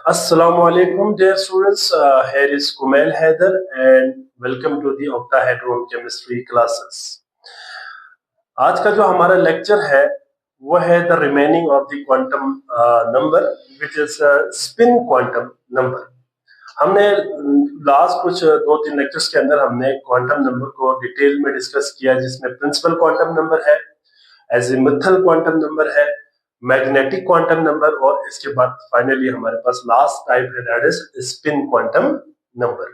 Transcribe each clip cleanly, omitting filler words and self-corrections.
Assalamu alaikum, dear students. Here is Kumail Haider, and welcome to the octahedron chemistry classes. आज का जो हमारा lecture है वो है the remaining of the quantum number which is spin quantum number. हमने last कुछ दो तीन लेक्चर्स के अंदर हमने क्वांटम नंबर को डिटेल में डिस्कस किया, जिसमें प्रिंसिपल क्वांटम नंबर है, एजीमुथल क्वांटम नंबर है, मैग्नेटिक क्वांटम नंबर, और इसके बाद फाइनली हमारे पास लास्ट टाइप है that is spin quantum number.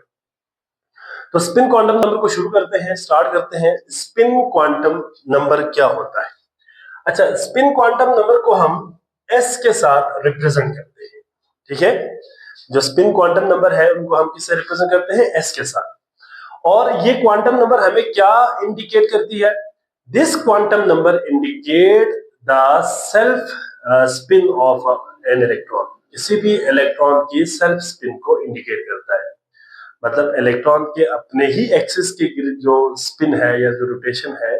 तो स्पिन क्वांटम नंबर को शुरू करते हैं, स्टार्ट करते हैं। स्पिन क्वांटम नंबर क्या होता है? अच्छा, स्पिन क्वांटम नंबर को हम s के साथ रिप्रेजेंट करते हैं। ठीक है, जो स्पिन क्वांटम नंबर है उनको हम किससे रिप्रेजेंट करते हैं? s के साथ। और ये क्वांटम नंबर हमें क्या इंडिकेट करती है? This quantum number indicate the self spin off an electron. किसी भी इलेक्ट्रॉन की सेल्फ स्पिन को इंडिकेट करता है, मतलब इलेक्ट्रॉन के अपने ही एक्सिस के जो स्पिन है या जो रोटेशन है,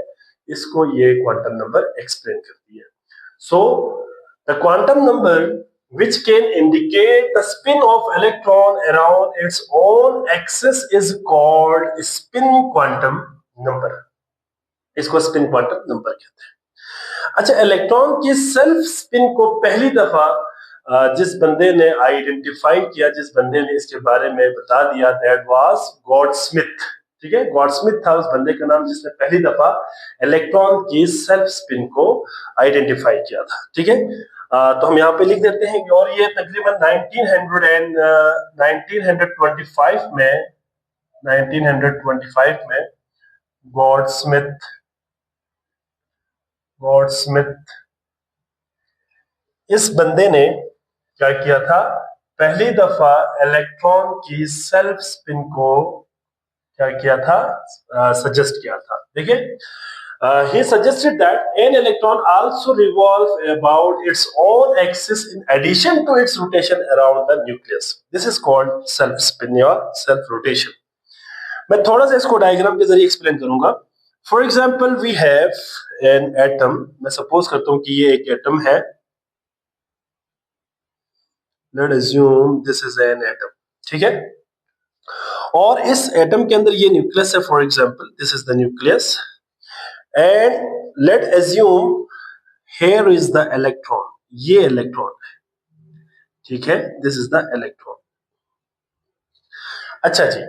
इसको ये क्वांटम नंबर एक्सप्लेन करती है। So the quantum number which can indicate the spin of electron around its own axis is called spin quantum number। इसको स्पिन क्वांटम नंबर कहते हैं। अच्छा, इलेक्ट्रॉन की सेल्फ स्पिन को पहली दफा जिस बंदे ने आइडेंटिफाई किया, जिस बंदे ने इसके बारे में बता दिया, दैट वाज गॉडस्मिथ। ठीक है, गॉडस्मिथ था उस बंदे का नाम जिसने पहली दफा इलेक्ट्रॉन की सेल्फ स्पिन को आइडेंटिफाई किया था। ठीक है, तो हम यहाँ पे लिख देते हैं कि और ये तकरीबन 1925 में गॉडस्मिथ इस बंदे ने क्या किया था? पहली दफा इलेक्ट्रॉन की सेल्फ स्पिन को क्या किया था? सजेस्ट किया था। देखिए, he suggested that an electron also revolve about its own axis in addition to its rotation around the nucleus. This is called self spin or self rotation. मैं थोड़ा सा इसको डायग्राम के जरिए एक्सप्लेन करूंगा। For example we have an atom. मैं suppose करता हूं कि ये एक एटम है। Let assume this is an atom. ठीक है, और इस एटम के अंदर ये न्यूक्लियस है। For example this is the nucleus and let assume here is the electron. ये इलेक्ट्रॉन है। ठीक है, दिस इज द इलेक्ट्रॉन। अच्छा जी,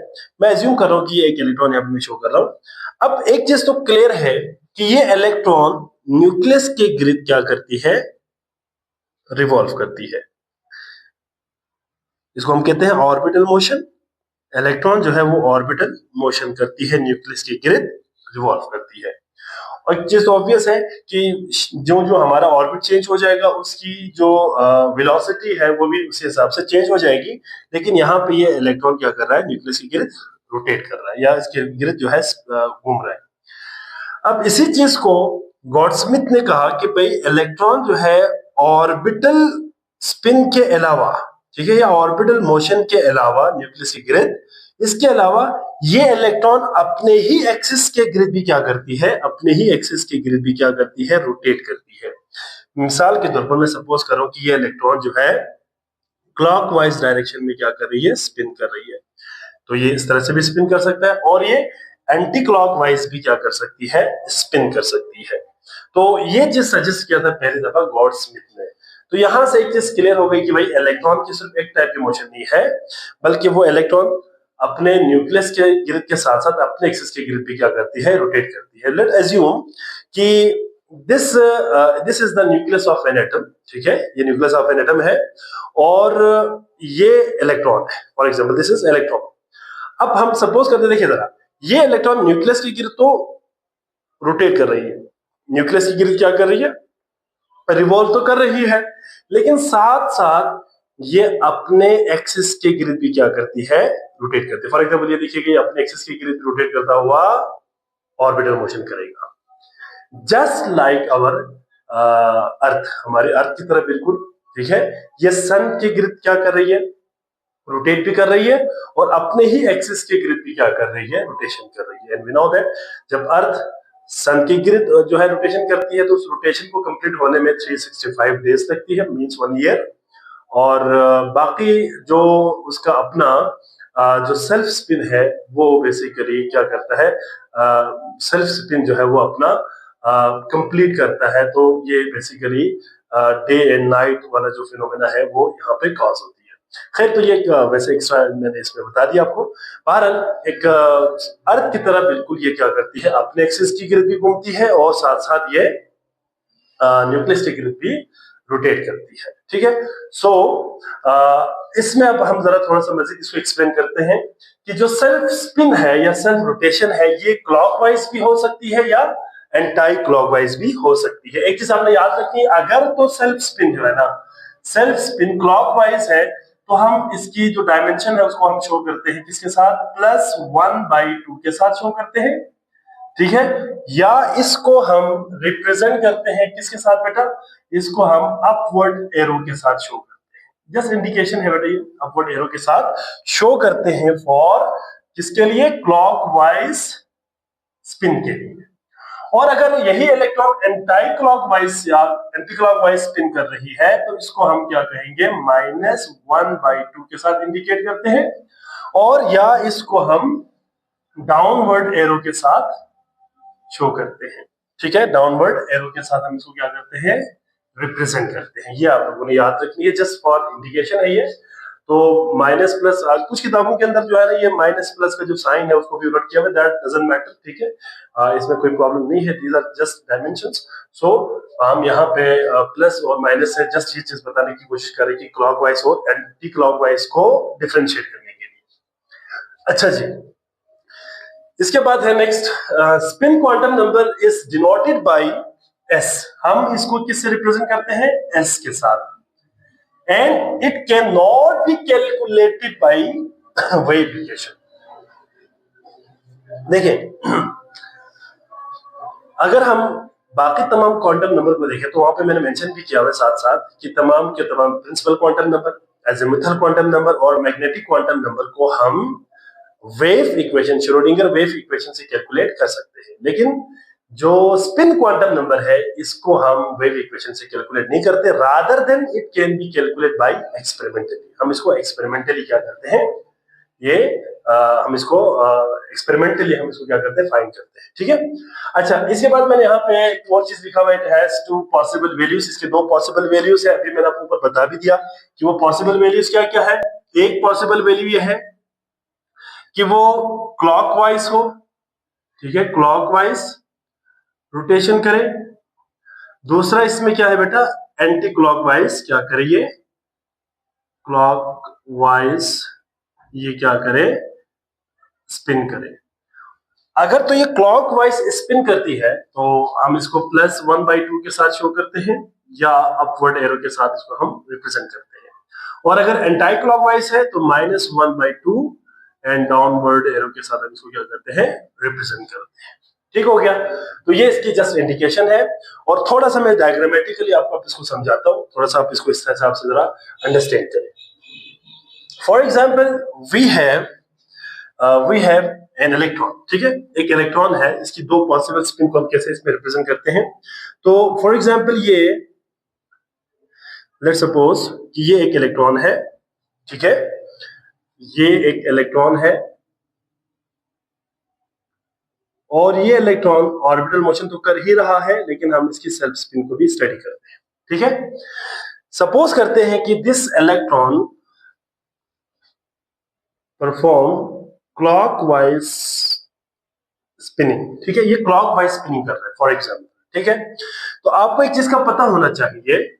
मैं अज्यूम कर रहा हूं कि ये एक इलेक्ट्रॉन यहां पे मैं शो कर रहा हूं। अब एक चीज तो क्लियर है कि ये इलेक्ट्रॉन न्यूक्लियस के गिर्द क्या करती है? रिवॉल्व करती है। इसको हम कहते हैं ऑर्बिटल मोशन। इलेक्ट्रॉन जो है वो ऑर्बिटल मोशन करती है, न्यूक्लियस के गिर्द रिवॉल्व करती है। और चीज ऑब्वियस है कि जो जो हमारा ऑर्बिट चेंज हो जाएगा, उसकी जो वेलोसिटी है वो भी उसी हिसाब से चेंज हो जाएगी। लेकिन यहाँ पे ये इलेक्ट्रॉन क्या कर रहा है? न्यूक्लियस के गिर्द रोटेट कर रहा है, या इसके गिर्द जो है घूम रहा है। अब इसी चीज को गॉडस्मिथ ने कहा कि भाई इलेक्ट्रॉन जो है ऑर्बिटल स्पिन के अलावा, ठीक है, या ऑर्बिटल मोशन के अलावा न्यूक्लियस के गिर्द, इसके अलावा ये इलेक्ट्रॉन अपने ही एक्सिस के गिर्द भी क्या करती है? अपने ही एक्सिस के गिर्द भी क्या करती है? रोटेट करती है। मिसाल के तौर पर मैं सपोज कर रहा हूं कि ये इलेक्ट्रॉन जो है क्लॉकवाइज डायरेक्शन में क्या कर रही है? स्पिन कर रही है। तो ये इस तरह से भी स्पिन कर सकता है, और ये एंटी क्लॉकवाइज भी क्या कर सकती है? स्पिन कर सकती है। तो ये चीज सजेस्ट किया था पहली दफा गॉडस्मिथ ने। तो यहां से एक चीज क्लियर हो गई कि भाई इलेक्ट्रॉन की सिर्फ एक टाइप की मोशन नहीं है, बल्कि वो इलेक्ट्रॉन अपने न्यूक्लियस के गिर्द के साथ साथ अपने एक्सिस के गिर्द भी क्या करती है? रोटेट करती है। लेट अज्यूम कि this is the nucleus of N atom. ठीक है, ये न्यूक्लियस ऑफ एन एटम है और ये इलेक्ट्रॉन है। For example this is electron. अब हम सपोज करते हैं, देखिए जरा, ये इलेक्ट्रॉन न्यूक्लियस की गिर्द तो रोटेट कर रही है, न्यूक्लियस की गिर्द क्या कर रही है? रिवॉल्व तो कर रही है, लेकिन साथ साथ ये अपने एक्सिस के गिर्द भी क्या करती है? रोटेट करती है। फॉर एग्जांपल ये देखिए कि अपने एक्सिस के गिर्द रोटेट करता हुआ ऑर्बिटल मोशन करेगा, जस्ट लाइक आवर अर्थ, हमारे अर्थ की तरह बिल्कुल। ठीक है, ये सन के गिर्द क्या कर रही है? रोटेट भी कर रही है, और अपने ही एक्सिस के गिर्द भी क्या कर रही है? रोटेशन कर रही है। एंड वी नो दैट जब अर्थ सन की गिर्द जो है रोटेशन करती है, तो उस रोटेशन को कंप्लीट होने में 365 डेज लगती है, मींस 1 ईयर। और बाकी जो उसका अपना जो सेल्फ स्पिन है वो बेसिकली क्या करता है, सेल्फ स्पिन जो है वो अपना कंप्लीट करता है। तो ये बेसिकली डे एंड नाइट वाला जो फिनोमेना है वो यहाँ पे कॉज होती है। खैर, तो ये वैसे एक्स्ट्रा मैंने इसमें बता दिया आपको। बहरहाल एक अर्थ की तरह बिल्कुल ये क्या करती है, अपने एक्सिस की गिर्द भी घूमती है और साथ साथ ये न्यूक्लियस की गिर्द भी रोटेट करती है। ठीक है, सो इसमें अब हम जरा थोड़ा सा मजीद इसको एक्सप्लेन करते हैं कि जो सेल्फ स्पिन है या सेल्फ रोटेशन है ये क्लॉकवाइज भी हो सकती है या एंटी क्लॉकवाइज भी हो सकती है। एक चीज आपने याद रखनी है, अगर तो सेल्फ स्पिन जो है ना, सेल्फ स्पिन क्लॉकवाइज है तो हम इसकी जो डायमेंशन है उसको हम शो करते हैं किसके साथ, +1/2 के साथ शो करते हैं। ठीक है, या इसको हम रिप्रेजेंट करते हैं किसके साथ बेटा, इसको हम अपवर्ड एरो के साथ शो करते हैं। जस्ट इंडिकेशन है बेटा, ये अपवर्ड एरो के साथ शो करते हैं फॉर किसके लिए, क्लॉकवाइज स्पिन के लिए। और अगर यही इलेक्ट्रॉन एंटी क्लॉकवाइज या एंटी क्लॉकवाइज स्पिन कर रही है तो इसको हम क्या कहेंगे, -1/2 के साथ इंडिकेट करते हैं, और या इसको हम डाउनवर्ड एरो के साथ शो करते हैं। ठीक है, डाउनवर्ड एरो के साथ हम इसको क्या करते हैं, रिप्रेजेंट करते हैं। ये आप लोगों ने याद रखनी है, जस्ट फॉर इंडिकेशन है ये। तो माइनस प्लस, कुछ किताबों के अंदर जो है ना ये माइनस प्लस का जो साइन है उसको भी नोट किया हुआ, दैट डजंट मैटर। ठीक है, इसमें कोई प्रॉब्लम नहीं है, दीज आर जस्ट डायमेंशंस। सो हम यहाँ पे प्लस और माइनस से जस्ट ये चीज बताने की कोशिश करें कि क्लॉकवाइज और एंटी क्लॉकवाइज को डिफरेंशिएट करने के लिए। अच्छा जी, इसके बाद है next, spin quantum number is denoted by s। हम इसको किससे रिप्रेजेंट करते हैं, s के साथ। And it can not be calculated by wave equation. देखिए, अगर हम बाकी तमाम क्वांटम नंबर को देखें तो वहां पे मैंने मेंशन भी किया हुआ है साथ साथ कि तमाम के तमाम principal quantum number, azimuthal quantum number और मैग्नेटिक क्वांटम नंबर को हम wave equation, Schrodinger wave equation से कैलकुलेट कर सकते हैं। लेकिन जो स्पिन क्वांटम नंबर है इसको हम वेव इक्वेशन से कैलकुलेट नहीं करते, rather than it can be calculate bye experimentally. हम इसको एक्सपेरिमेंटली क्या करते हैं, ये हम इसको एक्सपेरिमेंटली हम इसको क्या करते हैं, फाइंड करते हैं। ठीक है, अच्छा, इसके बाद मैंने यहाँ पे एक और चीज लिखा हुआ है, इट हैज 2 पॉसिबल वैल्यूज। इसके 2 पॉसिबल वैल्यूज है, अभी मैंने आपको ऊपर बता भी दिया कि वो पॉसिबल वैल्यूज क्या क्या है। एक पॉसिबल वैल्यू ये है कि वो क्लॉकवाइज हो, ठीक है, क्लॉकवाइज रोटेशन करे। दूसरा इसमें क्या है बेटा, एंटी क्लॉकवाइज क्या करिए, क्लॉकवाइज ये क्या करे, स्पिन करे। अगर तो ये क्लॉकवाइज स्पिन करती है तो हम इसको +1/2 के साथ शो करते हैं, या अपवर्ड एरो के साथ इसको हम रिप्रेजेंट करते हैं। और अगर एंटी क्लॉकवाइज है तो -1/2 एंड डाउनवर्ड एरो के साथ हम इसको क्या करते हैं, रिप्रेजेंट करते हैं। ठीक हो गया, तो ये इसकी जस्ट इंडिकेशन है। और थोड़ा सा मैं डायग्रामेटिकली आपको इसको समझाता हूँ, थोड़ा सा आप इसको इस हिसाब से जरा अंडरस्टैंड करें। For example we have an electron. ठीक है, एक इलेक्ट्रॉन है, इसकी 2 पॉसिबल स्पिन को हम कैसे इसमें रिप्रेजेंट करते हैं। तो फॉर एग्जाम्पल ये लेट्स सपोज कि ये एक इलेक्ट्रॉन है। ठीक है, ये एक इलेक्ट्रॉन है और ये इलेक्ट्रॉन ऑर्बिटल मोशन तो कर ही रहा है, लेकिन हम इसकी सेल्फ स्पिन को भी स्टडी करते हैं। ठीक है, सपोज करते हैं कि this electron perform clockwise spinning. ठीक है, ये क्लॉकवाइज स्पिनिंग कर रहा है फॉर एग्जाम्पल। ठीक है, तो आपको एक चीज का पता होना चाहिए,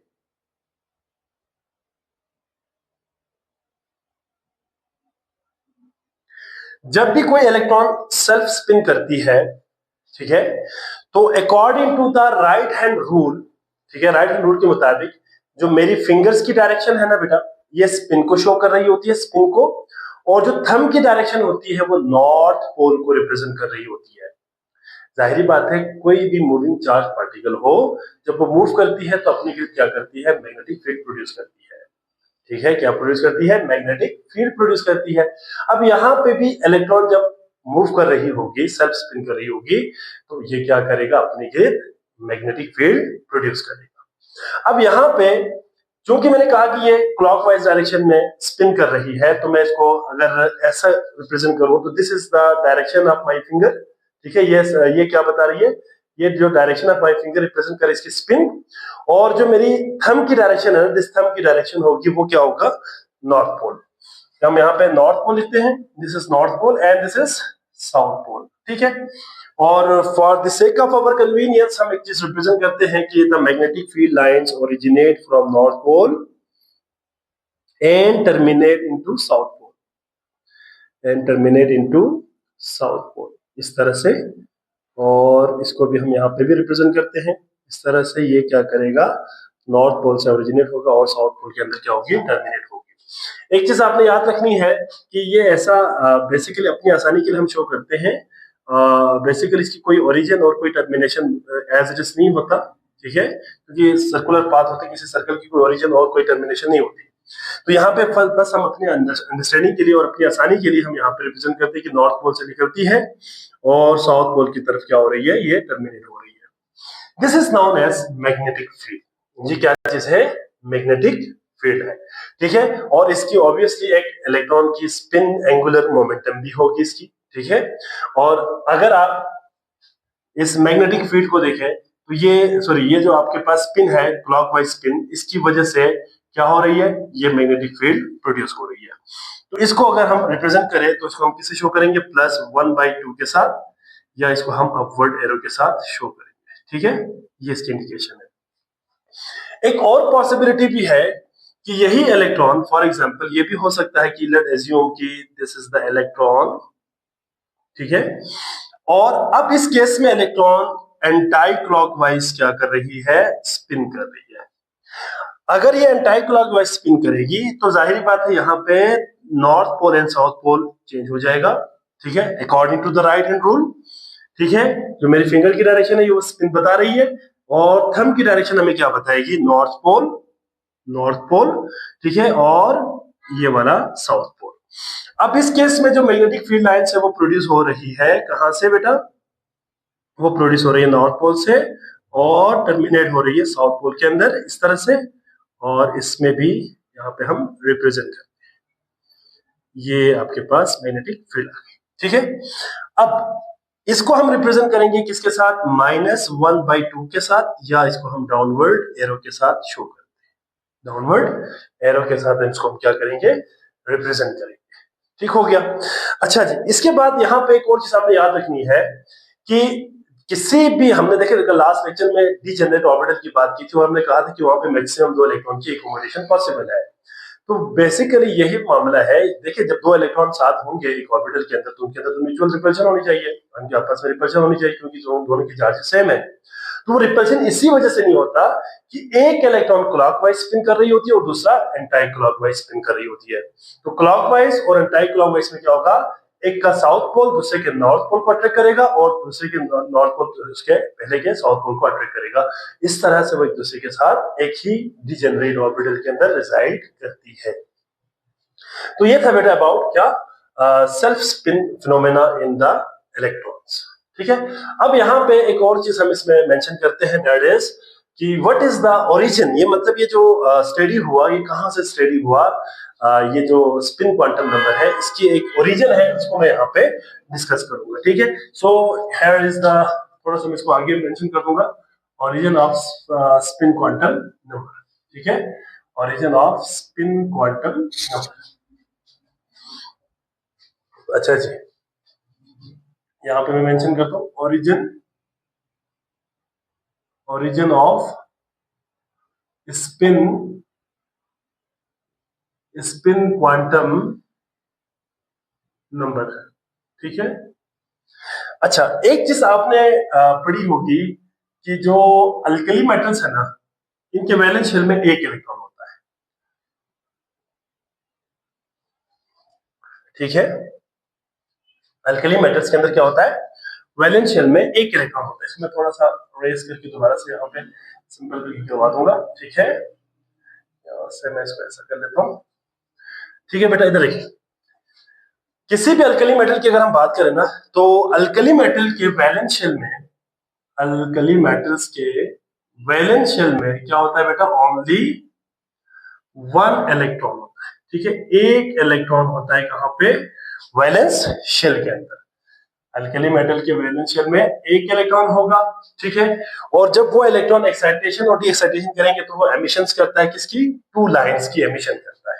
जब भी कोई इलेक्ट्रॉन सेल्फ स्पिन करती है, ठीक है, तो according to the right hand rule, ठीक है, राइट हैंड रूल के मुताबिक जो मेरी फिंगर्स की डायरेक्शन है ना बेटा, ये स्पिन को शो कर रही होती है, स्पिन को, और जो थंब की डायरेक्शन होती है वो नॉर्थ पोल को रिप्रेजेंट कर रही होती है। जाहिर बात है, कोई भी मूविंग चार्ज पार्टिकल हो, जब वो मूव करती है तो अपनी क्या करती है, मैग्नेटिक फील्ड प्रोड्यूस करती है। ठीक है, क्या प्रोड्यूस करती है, मैग्नेटिक फील्ड प्रोड्यूस करती है। अब यहाँ पे भी इलेक्ट्रॉन जब मूव कर रही होगी, सेल्फ स्पिन कर रही होगी, तो ये क्या करेगा, अपने गिर्द मैग्नेटिक फील्ड प्रोड्यूस करेगा। अब यहाँ पे क्योंकि मैंने कहा कि ये क्लॉकवाइज डायरेक्शन में स्पिन कर रही है, तो मैं इसको अगर ऐसा रिप्रेजेंट करूं तो this is the direction of my finger. ठीक है, ये क्या बता रही है, ये जो direction of my finger represent करे इसकी स्पिन, और जो मेरी थंब की डायरेक्शन है, दिस थंब की डायरेक्शन होगी वो क्या होगा, नॉर्थ पोल। हम यहाँ पे नॉर्थ पोल लिखते हैं, this is north pole and this is south pole. ठीक है, और for the sake of our convenience हम एक चीज रिप्रेजेंट करते हैं कि the magnetic field lines originate from north pole and terminate into south pole, and terminate into south pole, इस तरह से। और इसको भी हम यहाँ पे भी रिप्रेजेंट करते हैं इस तरह से, ये क्या करेगा, नॉर्थ पोल से ओरिजिनेट होगा और साउथ पोल के अंदर क्या होगी, टर्मिनेट होगी। एक चीज आपने याद रखनी है कि ये ऐसा बेसिकली अपनी आसानी के लिए हम शो करते हैं, बेसिकली इसकी कोई ओरिजिन और कोई टर्मिनेशन एज इट इज नहीं होता। ठीक है, क्योंकि सर्कुलर पाथ होते हैं, किसी सर्कल की कोई ओरिजिन और कोई टर्मिनेशन नहीं होती। तो यहाँ पे बस हम अपने अंडरस्टैंडिंग के लिए और अपनी आसानी के लिए हम यहाँ पे रिप्रेजेंट करते हैं कि नॉर्थ पोल से निकलती है और साउथ पोल की तरफ क्या हो रही है, ये टर्मिनेट हो रही है। This is known as magnetic field. ये क्या चीज है, मैग्नेटिक फील्ड है। ठीक है, और इसकी ऑब्वियसली एक इलेक्ट्रॉन की स्पिन एंगुलर मोमेंटम भी होगी इसकी। ठीक है, और अगर आप इस मैग्नेटिक फील्ड को देखें तो ये जो आपके पास स्पिन है, क्लॉकवाइज स्पिन, इसकी वजह से क्या हो रही है, ये मैग्नेटिक फील्ड प्रोड्यूस हो रही है। तो इसको अगर हम रिप्रेजेंट करें तो इसको हम किससे शो करेंगे, +1/2 के साथ, या इसको हम अपवर्ड एरो के साथ शो करेंगे। ठीक है, ये इसकी इंडिकेशन है। एक और पॉसिबिलिटी भी है कि यही इलेक्ट्रॉन, फॉर एग्जांपल ये भी हो सकता है कि लेट एज्यूम कि दिस इज द इलेक्ट्रॉन। ठीक है, और अब इस केस में इलेक्ट्रॉन एंटाई क्लॉकवाइज क्या कर रही है, स्पिन कर रही है। अगर ये एंटाई क्लॉकवाइज स्पिन करेगी तो जाहिर बात है यहाँ पे north pole and south pole change हो जाएगा। ठीक है, according to the right hand rule. ठीक है, जो मेरी फिंगर की डायरेक्शन है ये वो स्पिन बता रही है, और थंब की डायरेक्शन हमें क्या बताएगी, नॉर्थ पोल, नॉर्थ पोल। ठीक है, और ये वाला साउथ पोल। अब इस केस में जो मैग्नेटिक फील्ड लाइंस है वो प्रोड्यूस हो रही है कहां से बेटा, वो प्रोड्यूस हो रही है नॉर्थ पोल से और टर्मिनेट हो रही है साउथ पोल के अंदर, इस तरह से। और इसमें भी यहाँ पे हम रिप्रेजेंट करते हैं, ये आपके पास मैग्नेटिक फील्ड आ गई। ठीक है, अब इसको हम रिप्रेजेंट करेंगे किसके साथ, -1/2 के साथ, या इसको हम डाउनवर्ड एरो के साथ शो करते हैं। डाउनवर्ड एरो के साथ इसको हम क्या करेंगे, रिप्रेजेंट करेंगे। ठीक हो गया। अच्छा जी, इसके बाद यहाँ पे एक और चीज आपने याद रखनी है कि किसी भी, हमने देखे लास्ट लेक्चर में डीजेनरेट ऑर्बिटल की बात की थी और हमने कहा था कि वहां पे मैक्सिमम 2 इलेक्ट्रॉन की एकोमोडेशन पॉसिबल है। तो बेसिकली यही मामला है। देखिए, जब 2 इलेक्ट्रॉन साथ होंगे एक ऑर्बिटल के अंदर तो उनके अंदर तो म्यूचुअल रिपल्शन होनी चाहिए, उनके आपस में रिपल्शन होनी चाहिए, क्योंकि दोनों की चार्जेस सेम है। तो वो रिपल्शन इसी वजह से नहीं होता कि एक इलेक्ट्रॉन क्लॉकवाइज स्पिन कर रही होती है और दूसरा एंटी क्लॉकवाइज स्पिन कर रही होती है। तो क्लॉकवाइज और एंटी क्लॉकवाइज में क्या होगा, एक का साउथ पोल दूसरे के नॉर्थ पोल को अट्रैक्ट करेगा और दूसरे के नॉर्थ पोल उसके पहले के साउथ पोल को अट्रैक्ट करेगा। इस तरह से वो एक दूसरे के साथ एक ही डिजेनरेट ऑर्बिटल के अंदर रिसाइड करती है। तो ये था बेटा अबाउट क्या, self spin phenomena in the electrons. ठीक है, अब यहाँ पे एक और चीज हम इसमें मेंशन करते हैं, दैट इज कि व्हाट इज द ओरिजिन। ये मतलब ये जो स्टडी हुआ, ये कहां से स्टडी हुआ, ये जो स्पिन क्वांटम नंबर है इसकी एक ओरिजिन है, इसको मैं यहाँ पे डिस्कस करूंगा। ठीक है, सो हियर इज द, थोड़ा सा मैं इसको आगे मेंशन कर दूंगा, origin off spin quantum number. ठीक है, origin off spin quantum number. अच्छा जी, यहाँ पे मैं मेंशन करता हूँ origin off spin quantum number. ठीक है, अच्छा एक चीज आपने पढ़ी होगी कि जो अल्कली मेटल्स है ना, इनके वैलेंस शेल में एक इलेक्ट्रॉन होता है। ठीक है, अल्कली मेटल्स के अंदर क्या होता है, वैलेंस शेल में एक इलेक्ट्रॉन होता है। इसमें थोड़ा सा रेस करके दोबारा से यहाँ पे सिंपल करके करवा दूंगा। ठीक है, से मैं इसको ऐसा कर देता हूँ। ठीक है बेटा, इधर देखिए, किसी भी अल्कली मेटल की अगर हम बात करें ना, तो अल्कली मेटल के वैलेंस शेल में, अल्कली मेटल्स के वैलेंस शेल में क्या होता है बेटा, ओनली 1 इलेक्ट्रॉन होता है, ठीक है, एक इलेक्ट्रॉन होता है कहां पे, वैलेंस शेल के अंदर। अल्कली मेटल के वैलेंस शेल में एक इलेक्ट्रॉन होगा, ठीक है, और जब वो इलेक्ट्रॉन एक्साइटेशन और डी एक्साइटेशन करेंगे तो वो एमिशंस करता है किसकी, 2 लाइंस की एमिशन करता है।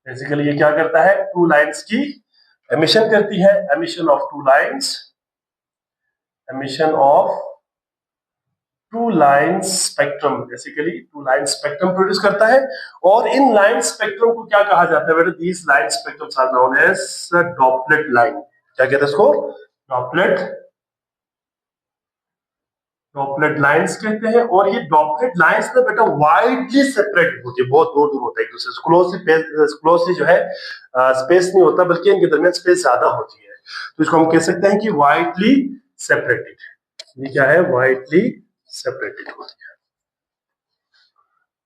बेसिकली ये क्या करता है, 2 लाइंस की एमिशन करती है, emission of 2 lines, emission of 2 line spectrum, basically 2 line spectrum produce करता है। और इन लाइन स्पेक्ट्रम को क्या कहा जाता है बेटा, these line spectrums are known as doublet line. क्या कहते हैं इसको, डॉपलेट, डॉपलेट लाइंस कहते हैं। और ये डॉपलेट लाइंस ना बेटा वाइडली सेपरेट होती है, बहुत दूर दूर होता है एक दूसरे से, क्लोजली जो है स्पेस नहीं होता, बल्कि इनके दरमियान स्पेस ज्यादा होती है, तो इसको हम कह सकते हैं कि वाइडली सेपरेटेड। ये क्या है, वाइडली सेपरेटेड होती है,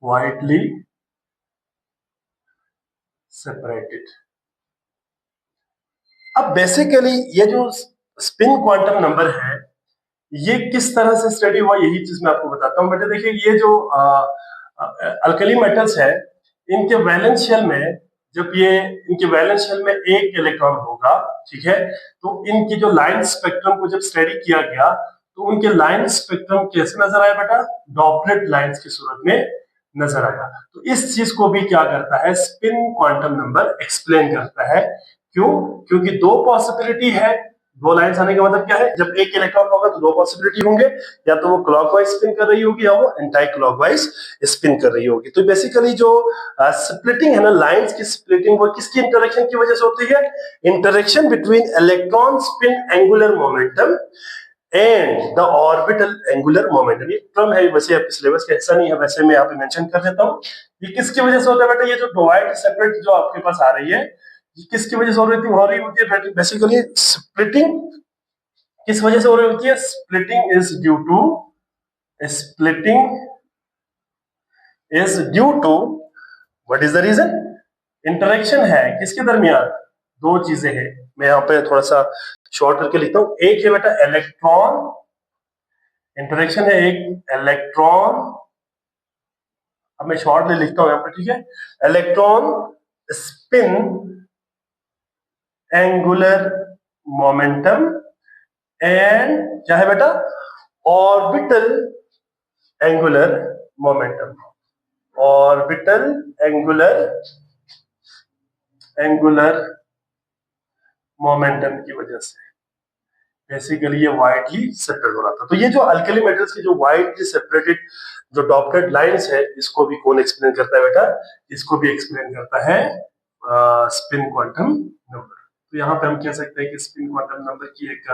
वाइडली सेपरेटेड। अब बेसिकली ये जो स्पिन क्वांटम नंबर है ये किस तरह से स्टडी हुआ, यही चीज मैं आपको बताता हूं बेटे। देखिए ये जो अल्कली मेटल्स है, इनके वैलेंस शेल में, जब ये इनके वैलेंस शेल में एक इलेक्ट्रॉन होगा, ठीक है, तो इनकी जो लाइन स्पेक्ट्रम को जब स्टडी किया गया तो उनके लाइन स्पेक्ट्रम कैसे नजर आया बेटा, डॉपलेट लाइंस की सूरत में नजर आया। तो इस चीज को भी क्या करता है, स्पिन क्वांटम नंबर एक्सप्लेन करता है। क्यों, क्योंकि दो पॉसिबिलिटी है, दो लाइंस आने का मतलब क्या है, जब एक इलेक्ट्रॉन होगा तो दो पॉसिबिलिटी होंगे, या तो वो क्लॉकवाइज स्पिन कर रही होगी या वो एंटी क्लॉकवाइज स्पिन कर रही होगी। तो बेसिकली जो स्प्लिटिंग है ना, लाइंस की स्प्लिटिंग, वो किसकी इंटरेक्शन की वजह से होती है, interaction between electron spin angular momentum and the orbital angular momentum. ये टर्म है, वैसे सिलेबस का हिस्सा नहीं है, वैसे मैं यहाँ पे मेंशन कर देता हूँ। ये किसकी वजह से होता है बेटा, ये जो डिवाइड सेपरेट जो आपके पास आ रही है, ये किसकी वजह से हो रही होती है, बेसिकली स्प्लिटिंग किस वजह से हो रही होती है, splitting is due to, splitting is due to, what is the reason, interaction है किसके दरमियान, दो चीजें हैं, मैं यहाँ पे थोड़ा सा शॉर्ट करके लिखता हूं। एक है बेटा इलेक्ट्रॉन, इंटरेक्शन है एक इलेक्ट्रॉन, अब मैं शॉर्ट में लिखता हूं यहाँ पे, ठीक है, electron spin angular momentum and क्या है बेटा, orbital angular momentum, orbital angular momentum की वजह से बेसिकली ये वाइडली सेपरेट हो रहा था। तो ये जो अल्कली मेटल्स की जो वाइडली सेपरेटेड जो डॉपलेट लाइंस है, इसको भी कौन एक्सप्लेन करता है बेटा, इसको भी एक्सप्लेन करता है स्पिन क्वांटम नंबर। तो यहाँ पे हम कह सकते हैं कि स्पिन क्वांटम नंबर की एक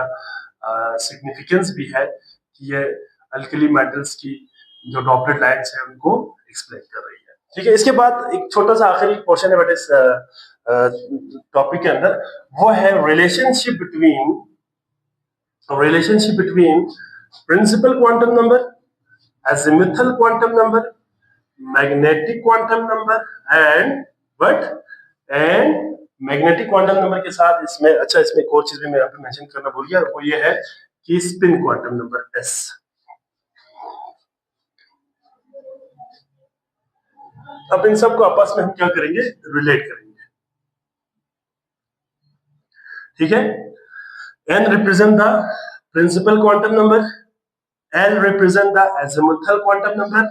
सिग्निफिकेंस भी है कि ये अल्कली मेटल्स की जो डॉपलेट लाइंस है उनको एक्सप्लेन कर रही है, ठीक है। इसके बाद एक छोटा सा आखिरी पोर्शन है बेटा इस टॉपिक के अंदर, वो है relationship between principal quantum number, azimuthal quantum number, magnetic quantum number and magnetic quantum number के साथ इसमें, अच्छा इसमें एक और चीज भी मैं आपको मेंशन करना भूल गया, वो ये है कि स्पिन क्वांटम नंबर एस। अब इन सबको आपस में हम क्या करेंगे, रिलेट करेंगे, ठीक है। n represent the principal quantum number, L represent the azimuthal quantum number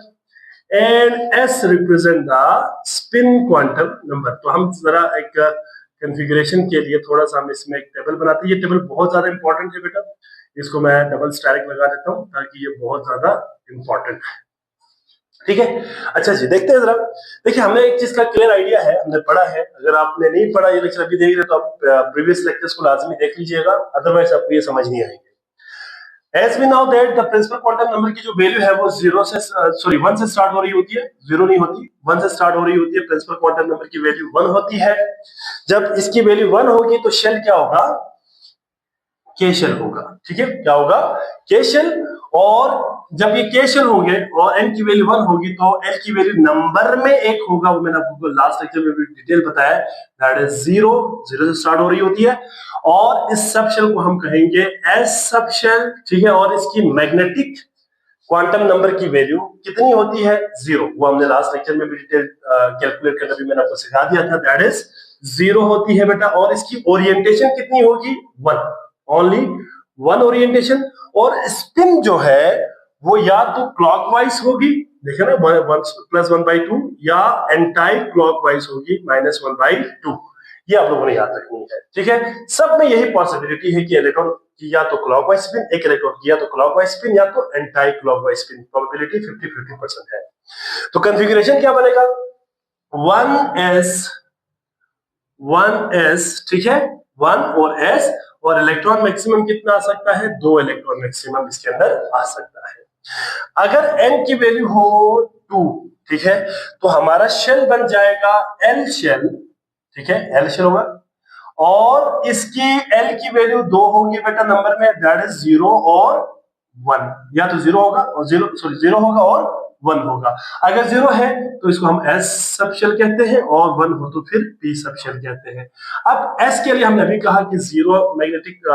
and S represent the spin quantum number। तो हम जरा एक कॉन्फ़िगरेशन के लिए थोड़ा सा हम इसमें एक टेबल बनाते हैं। ये टेबल बहुत ज्यादा इंपॉर्टेंट है बेटा, इसको मैं डबल स्टैरिक लगा देता हूँ ताकि ये बहुत ज्यादा इंपॉर्टेंट है, ठीक है। अच्छा जी, देखते हैं जरा। देखिए हमें एक चीज का क्लियर आइडिया है, हमने पढ़ा है, अगर आपने नहीं पढ़ा ये लेक्चर अभी देख रहे तो आप प्रीवियस लेक्चर्स को लाजमी देख लीजिएगा, अदरवाइज आपको ये समझ नहीं आएंगे। As we know that the principal quantum number की जो वैल्यू है वो 1 से स्टार्ट हो रही होती है, 0 नहीं होती, 1 से स्टार्ट हो रही होती है। प्रिंसिपल क्वांटम नंबर की वैल्यू 1 होती है। जब इसकी वैल्यू 1 होगी तो शेल क्या होगा, के शेल होगा, ठीक है, क्या होगा, के शेल। और जब ये के शेल होंगे और n की वैल्यू 1 होगी तो l की वैल्यू नंबर में एक होगा, वो मैंने आपको लास्ट लेक्चर में भी डिटेल बताया, दैट इज 0 से स्टार्ट हो रही होती है। और इस सब शेल को हम कहेंगे एस सब शेल, ठीक है। और इसकी मैग्नेटिक क्वांटम नंबर की वैल्यू कितनी होती है? 0। वो हमने लास्ट लेक्चर में भी डिटेल कैलकुलेट करना भी मैंने आपको सिखा दिया था। दैट इज 0 होती है बेटा। और इसकी ओरिएंटेशन कितनी होगी? 1, ओनली 1 ओरिएंटेशन। और स्पिन जो है वो या तो क्लॉकवाइज होगी, देखे ना, 1 + 1/2, या एंटाई क्लॉकवाइज होगी, -1/2। ये आप लोगों ने याद रखनी है, ठीक है। सब में यही पॉसिबिलिटी है कि इलेक्ट्रॉन की या तो क्लॉकवाइज स्पिन, एक इलेक्ट्रॉन की या तो क्लॉकवाइज स्पिन या तो एंटाई क्लॉकवाइज स्पिन। प्रोबेबिलिटी 50-50% है। तो कॉन्फ़िगरेशन क्या बनेगा? 1s, ठीक है, 1 और s। और इलेक्ट्रॉन मैक्सिमम कितना आ सकता है? 2 इलेक्ट्रॉन मैक्सिमम इसके अंदर आ सकता है। अगर n की वैल्यू हो 2, ठीक है, तो हमारा शेल बन जाएगा L शेल, ठीक है, L शेल होगा। और इसकी L की वैल्यू 2 होगी बेटा नंबर में, दैट इज 0 और 1। या तो 0 होगा और 0 होगा और 1 होगा। अगर 0 है तो इसको हम S सब शेल कहते हैं, और 1 हो तो फिर P सब शेल कहते हैं। अब S के लिए हमने अभी कहा कि 0 मैग्नेटिक जो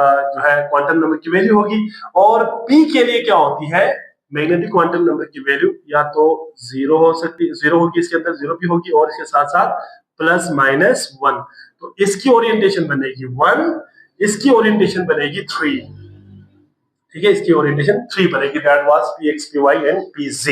है क्वांटम नंबर की वैल्यू होगी, और P के लिए क्या होती है? मैग्नेटिक क्वांटम नंबर की वैल्यू या तो 0 हो सकती है, 0 होगी, इसके अंदर 0 भी होगी, और इसके साथ साथ +-1। तो इसकी ओरिएंटेशन बनेगी 1, इसकी ओरिएंटेशन बनेगी 3, ठीक है, इसकी ओरिएंटेशन 3 बनेगी। That was px, py and pz।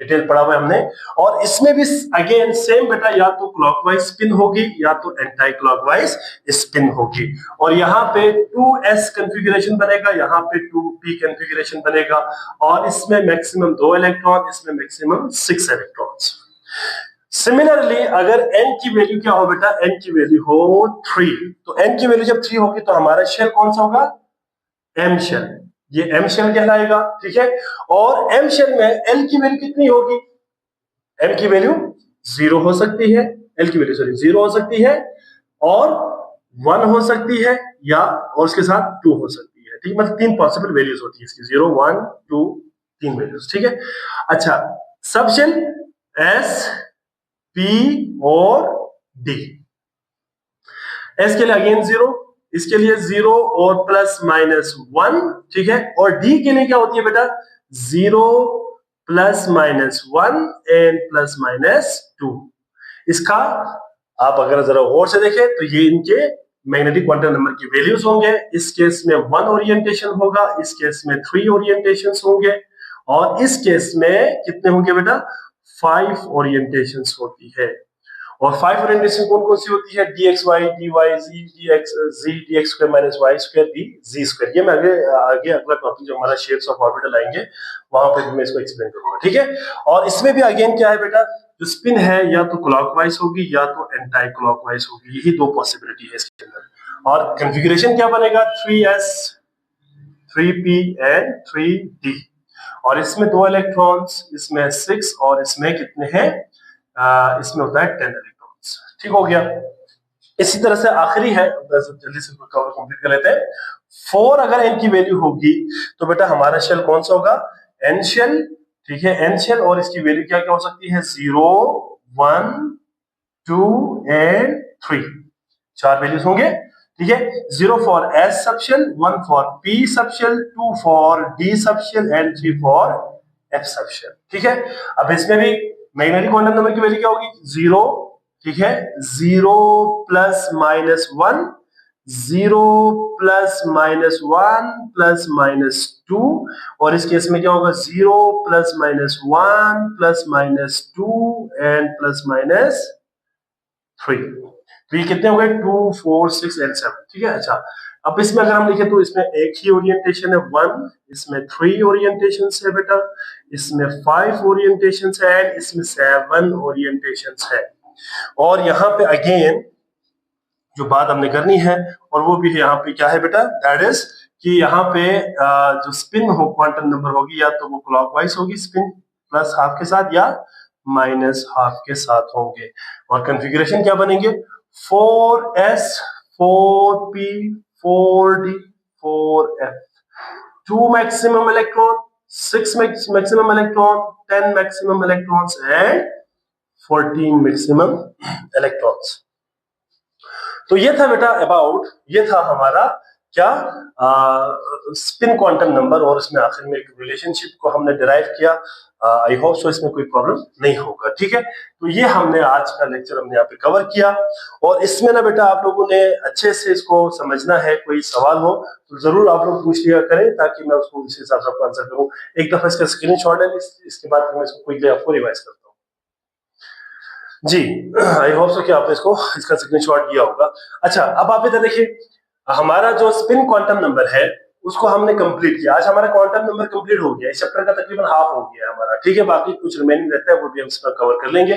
Detail पढ़ा हुआ है हमने। और इसमें भी अगेन सेम बेटा, या तो क्लॉकवाइज स्पिन होगी या तो एंटी क्लॉकवाइज स्पिन होगी। और यहाँ पे 2s कॉन्फ़िगरेशन बनेगा, यहाँ पे 2p कॉन्फ़िगरेशन बनेगा। और इसमें मैक्सिमम 2 इलेक्ट्रॉन, इसमें मैक्सिमम 6 इलेक्ट्रॉन्स। सिमिलरली अगर n की वैल्यू क्या हो बेटा? n की वैल्यू हो 3, तो n की वैल्यू जब 3 होगी तो हमारा शेल कौन सा होगा? m shell. ये m शेल कहलाएगा, ठीक है। और m शेल में l की वैल्यू कितनी होगी? m की वैल्यू 0 हो सकती है, l की वैल्यू सॉरी 0 हो सकती है, और 1 हो सकती है, या और उसके साथ 2 हो सकती है, ठीक है। मतलब 3 पॉसिबल वैल्यूज होती है इसकी, 0, 1, 2, 3 वैल्यूज, ठीक है। अच्छा, सब शेल s, p और d। s के लिए अगेन 0, इसके लिए 0 और +-1, ठीक है। और d के लिए क्या होती है बेटा? 0 +-1 एंड +-2। इसका आप अगर जरा गौर से देखें तो ये इनके मैग्नेटिक क्वांटम नंबर की वैल्यूज होंगे। इस केस में 1 ओरिएंटेशन होगा, इस केस में 3 ओरिएंटेशंस होंगे, और इस केस में कितने होंगे बेटा? 5 ओरिएंटेशंस होती है। और 5 ओरिएंटेशन कौन कौन सी होती है? dxy, dy, z, dx, z, dx² - y² d, z²। ये मैं आगे अगला टॉपिक जो हमारा शेप्स ऑफ ऑर्बिटल आएंगे वहां पे मैं इसको एक्सप्लेन करूंगा, ठीक है। और इसमें भी अगेन क्या है बेटा? जो स्पिन है या तो क्लॉकवाइज होगी या तो एंटी क्लॉकवाइज होगी, यही 2 पॉसिबिलिटी है इसके अंदर। और कॉन्फ़िगरेशन क्या बनेगा? 3s, 3p and 3d। और इसमें 2 इलेक्ट्रॉन्स, इसमें 6, और इसमें कितने हैं? इसमें होता है 10 इलेक्ट्रॉन्स, ठीक हो गया। इसी तरह से आखिरी है, जल्दी से कंप्लीट कर लेते हैं। 4 अगर n की वैल्यू होगी तो बेटा हमारा शेल कौन सा होगा? n शेल, ठीक है, n शेल। और इसकी वैल्यू क्या क्या हो सकती है? 0, 1, 2 एंड 3, 4 वैल्यूज होंगे, ठीक है। 0 for s sub shell, 1 for p sub shell, 2 for d sub shell and 3 for f sub shell, ठीक है। अब इसमें भी मैग्नेटिक क्वांटम नंबर की वैल्यू क्या होगी? 0, ठीक है, 0 +-1, 0 +-1 +-2। और इस केस में क्या होगा? 0 +-1 +-2 एंड +-3। तो ये कितने हो गए? 2, 4, 6 एंड 7, ठीक है। अच्छा, अब इसमें अगर हम लिखें तो इसमें एक ही ओरिएंटेशन है 1, इसमें 3 ओरिएंटेशन है बेटा, इसमें 5 ओरिएंटेशन है, एंड इसमें 7 ओरिएंटेशन है। और यहाँ पे अगेन जो बात हमने करनी है, और वो भी यहाँ पे क्या है बेटा? दैट इज कि यहाँ पे जो स्पिन हो क्वांटम नंबर होगी, या तो वो क्लॉकवाइज होगी स्पिन +½ के साथ, या -½ के साथ होंगे। और कॉन्फ़िगरेशन क्या बनेंगे? 4s, 4p, 4d, 4f, 2 maximum electron, 6 maximum electron, 10 maximum electrons and 14 maximum electrons. तो ये था बेटा अबाउट, ये था हमारा क्या स्पिन क्वांटम नंबर, और उसमें आखिर में एक रिलेशनशिप को हमने डिराइव किया। आई होप सो इसमें कोई प्रॉब्लम नहीं होगा। ठीक है, तो ये हमने आज का लेक्चर हमने यहाँ पे कवर किया, और इसमें ना बेटा आप लोगों ने अच्छे से इसको समझना है। कोई सवाल हो तो जरूर आप लोग पूछ लिया करें, ताकि मैं उसको उस हिसाब से आपको आंसर करूँ। एक दफा इसका स्क्रीनशॉट है, इसके बाद मैं इसको क्विकली आपको रिवाइज करता हूँ। जी, आई होप सो कि आपने इसका स्क्रीनशॉट लिया होगा। अच्छा, अब आप इधर देखिए, हमारा जो स्पिन क्वांटम नंबर है उसको हमने कंप्लीट किया। आज हमारा क्वांटम नंबर कंप्लीट हो गया, इस चैप्टर का तकरीबन हाफ हो गया हमारा। ठीक है, बाकी कुछ रिमेनिंग रहता है वो भी हम इसमें कवर कर लेंगे।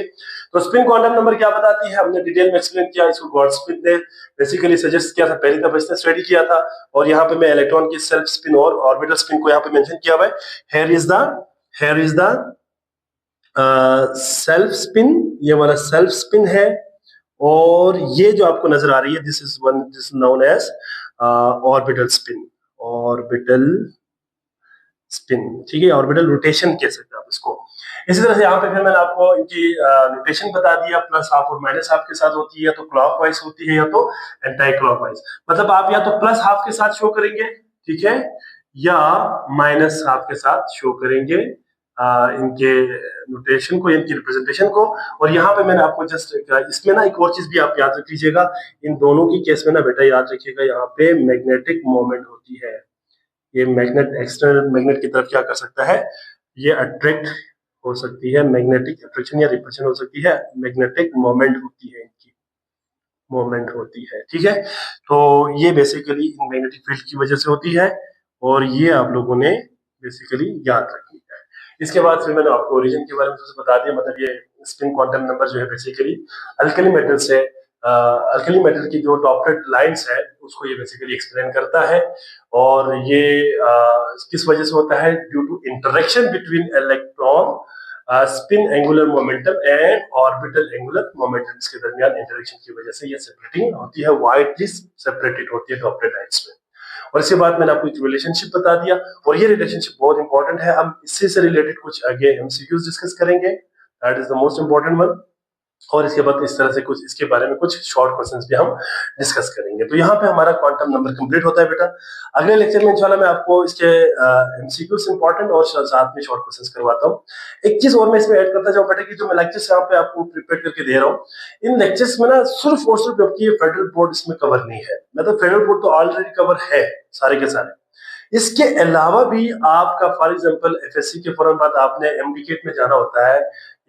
तो स्पिन क्वांटम नंबर क्या बताती है हमने डिटेल में एक्सप्लेन किया। इसको गॉडस्मिथ ने बेसिकली सजेस्ट किया था, पहली दफा इसने स्टडी किया था। और यहाँ पे मैं इलेक्ट्रॉन की सेल्फ स्पिन और ऑर्बिटल स्पिन को यहाँ पे मेंशन किया हुआ है। Here is the self spin, ये हमारा सेल्फ स्पिन है। और ये जो आपको नजर आ रही है, this is known as orbital spin, orbital spin. ठीक है, ऑर्बिटल रोटेशन कह सकते हैं आप इसको। इसी तरह से यहाँ पे फिर मैंने आपको इनकी रोटेशन बता दिया, प्लस हाफ और माइनस हाफ के साथ होती है, या तो क्लॉकवाइज होती है या तो एंटी क्लॉकवाइज। मतलब आप या तो प्लस हाफ के साथ शो करेंगे, ठीक है, या माइनस हाफ के साथ शो करेंगे इनके नोटेशन को, इनकी रिप्रेजेंटेशन को। और यहाँ पे मैंने आपको जस्ट इसमें ना एक और चीज भी आप याद रख लीजिएगा, इन दोनों की केस में ना बेटा याद रखिएगा, यहाँ पे मैग्नेटिक मोमेंट होती है। ये मैग्नेट एक्सटर्नल मैग्नेट की तरफ क्या कर सकता है, ये अट्रैक्ट हो सकती है, मैग्नेटिक अट्रैक्शन या रिपल्शन हो सकती है, मैग्नेटिक मोमेंट होती है, इनकी मोमेंट होती है। ठीक है, तो ये बेसिकली मैग्नेटिक फील्ड की वजह से होती है, और ये आप लोगों ने बेसिकली याद रखनी है। इसके बाद फिर मैंने आपको ओरिजिन के बारे में बता दिया। मतलब ये स्पिन क्वांटम नंबर जो है बेसिकली अल्कली मेटल से अल्कली मेटल की जो डॉपलेट लाइंस है उसको ये बेसिकली एक्सप्लेन करता है। और ये किस वजह से होता है, due to interaction between electron spin angular momentum and orbital angular momentum के दरमियान इंटरेक्शन की वजह से ये सेपरेटिंग होती है, वाइडली सेपरेटेड होती है डॉपलेट लाइंस में। और इसके बाद मैंने आपको एक रिलेशनशिप बता दिया, और ये रिलेशनशिप बहुत इंपॉर्टेंट है। हम इससे से रिलेटेड कुछ आगे एमसीक्यूज डिस्कस करेंगे, that is the most important one. और इसके बाद इस तरह से कुछ इसके बारे में कुछ शॉर्ट क्वेश्चंस भी हम डिस्कस करेंगे। तो यहाँ पे हमारा क्वांटम नंबर कंप्लीट होता है बेटा। अगले लेक्चर में इंशाल्लाह मैं आपको इसके एमसीक्यूज इंपॉर्टेंट और साथ में शॉर्ट क्वेश्चंस करवाता हूँ। एक चीज और मैं इसमें ऐड करता जाऊँ बेटा, कि जो मैं लेक्चर्स यहाँ पे आपको प्रिपेयर करके दे रहा हूँ, इन लेक्चर्स में ना सिर्फ और सिर्फ आपकी फेडरल बोर्ड इसमें कवर नहीं है। मतलब फेडरल बोर्ड तो ऑलरेडी कवर है सारे के सारे। इसके अलावा भी आपका फॉर एग्जांपल एफएससी के फौरन बाद आपने एमडीकेट में जाना होता है,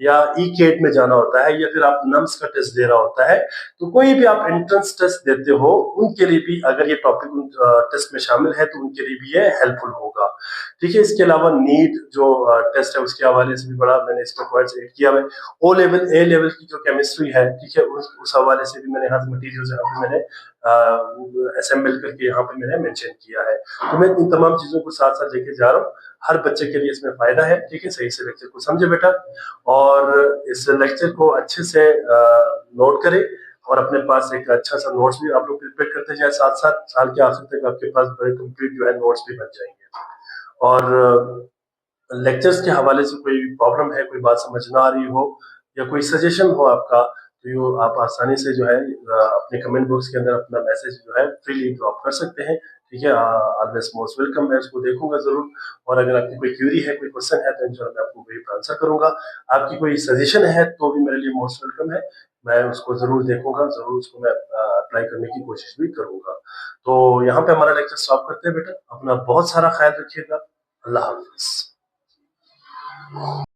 या ई केट में जाना होता है, या फिर आप नम्स का टेस्ट दे रहा होता है, तो कोई भी आप एंट्रेंस टेस्ट देते हो उनके लिए भी अगर ये टॉपिक टेस्ट में शामिल है तो उनके लिए भी ये हेल्पफुल होगा। ठीक है, इसके अलावा नीट जो टेस्ट है उसके हवाले से भी बड़ा मैंने इसमें पॉइंट्स ऐड किया है। ओ लेवल ए लेवल की जो केमिस्ट्री है, ठीक है, उस हवाले से भी मैंने यहाँ मटीरियल यहाँ पे मैंने असेंबल करके यहाँ पे मैंने मेंशन किया है। तो मैं इन तमाम चीजों को साथ साथ लेके जा रहा हूँ, हर बच्चे के लिए इसमें फायदा है। ठीक है, सही से लेक्चर को समझे बेटा, और इस लेक्चर को अच्छे से नोट करें, और अपने पास एक अच्छा सा नोट्स भी आप लोग प्रिपेयर करते जाए। साथ साथ साल के आखिर तक आपके पास बड़े कंप्लीट जो है नोट्स भी बन जाएंगे। और लेक्चर्स के हवाले से कोई प्रॉब्लम है, कोई बात समझ ना आ रही हो, या कोई सजेशन हो आपका, तो यो आप आसानी से जो है अपने कमेंट बॉक्स के अंदर अपना मैसेज जो है फ्रीली ड्रॉप कर सकते हैं। ठीक है, ऑलवेज मोस्ट वेलकम, मैं उसको देखूंगा जरूर। और अगर आपकी कोई क्वेरी है, कोई क्वेश्चन है, तो इंशाल्लाह मैं आपको वही आंसर करूंगा। आपकी कोई सजेशन है तो भी मेरे लिए मोस्ट वेलकम है, मैं उसको जरूर देखूंगा, जरूर उसको मैं अप्लाई करने की कोशिश भी करूंगा। तो यहाँ पे हमारा लेक्चर स्टॉप करते हैं बेटा, अपना बहुत सारा ख्याल रखिएगा। अल्लाह हाफिज।